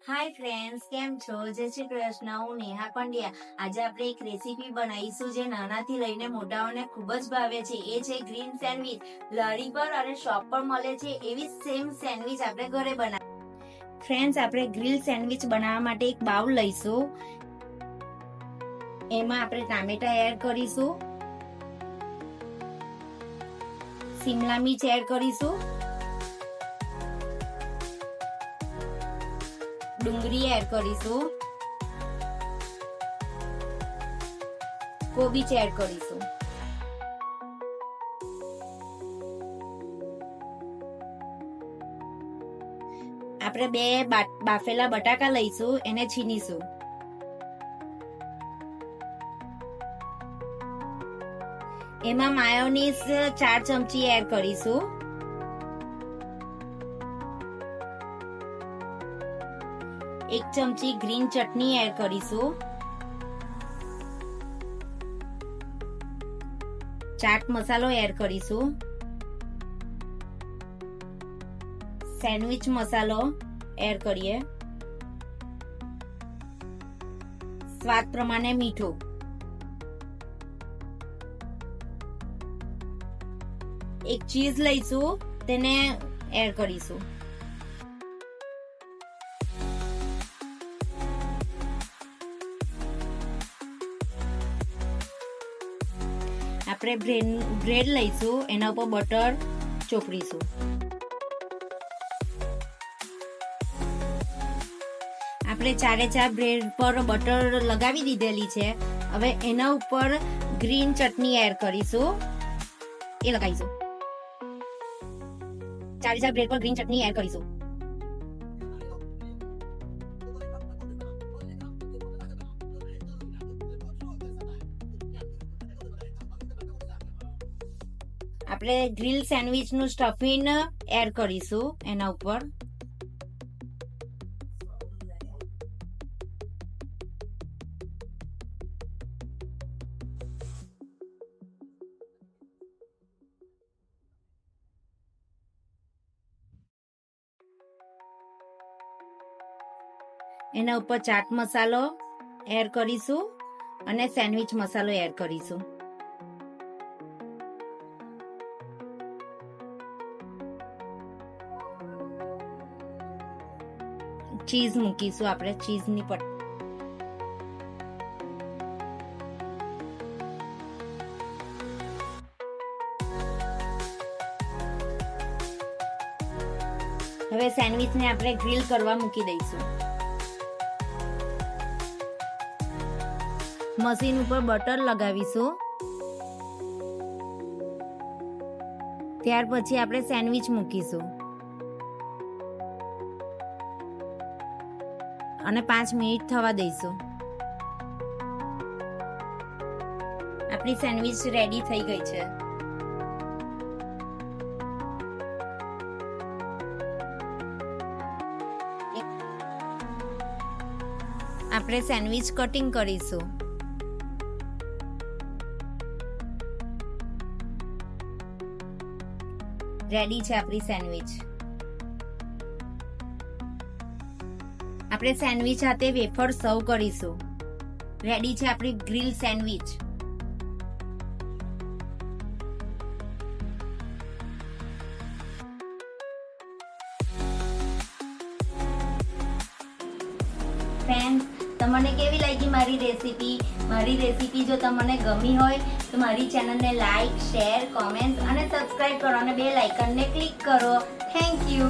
Hi friends, કેમ છો? જય શ્રી કૃષ્ણ. હું નેહા પંડ્યા. આજે આપણે એક રેસીપી બનાવીશું જે નાનાથી લઈને મોટાઓને ખૂબ જ ભાવે છે. એ છે ગ્રીન સેન્ડવિચ. લારી પર અને શોપ પર મળે છે એવી સેમ સેન્ડવિચ આપણે ઘરે બનાવી. ફ્રેન્ડ્સ, આપણે ગ્રીલ સેન્ડવિચ બનાવવા માટે એક બાઉલ લઈશું. એમાં આપણે ટામેટા એડ કરીશું, શિમલા મિર્ચ એડ કરીશું, ડુંગળી એડ કરીશું, કોબીજ એડ કરીશું. આપણે બે બાફેલા બટાકા લઈશું, એને છીનીશું. એમાં માયોનીઝ 4 ચમચી એડ કરીશું. એક ચમચી ગ્રીન ચટણી એડ કરીશું. ચાટ મસાલો એડ કરીશું. સેન્ડવિચ મસાલો એડ કરીએ. સ્વાદ પ્રમાણે મીઠું. એક ચીઝ લઈશું, તેને એડ કરીશું. આપણે બ્રેડ લઈશું, એના ઉપર બટર ચોપડીશું. આપણે 4 બ્રેડ પર બટર લગાવી દીધેલી છે. હવે એના ઉપર ગ્રીન ચટણી એડ કરીશું, એ લગાવીશું. 4 બ્રેડ પર ગ્રીન ચટણી એડ કરીશું. આપણે ગ્રીલ સેન્ડવિચ નું સ્ટફિંગ એડ કરીશું એના ઉપર. એના ઉપર ચાટ મસાલો એડ કરીશું અને સેન્ડવિચ મસાલો એડ કરીશું. ચીઝ મૂકીશું, આપણે ચીઝની પટ્ટી. હવે સેન્ડવિચને આપણે ગ્રીલ કરવા મૂકી દઈશું. મશીન ઉપર બટર લગાવીશું. ત્યાર પછી આપણે સેન્ડવિચ મૂકીશું અને 5 મિનિટ થવા દઈશું. આપણી સેન્ડવિચ રેડી થઈ ગઈ છે. આપણે સેન્ડવિચ કટિંગ કરીશું. રેડી છે આપણી સેન્ડવિચ. આપણે સેન્ડવિચ સાથે વેફર સર્વ કરીશું. રેડી છે આપણી ગ્રીલ સેન્ડવિચ. ફ્રેન્ડ્સ, તમને કેવી લાગી મારી રેસીપી? મારી રેસીપી જો તમને ગમી હોય તો મારી ચેનલને લાઈક, શેર, કોમેન્ટ અને સબસ્ક્રાઇબ કરો અને બેલ આઇકનને ક્લિક કરો. Thank you.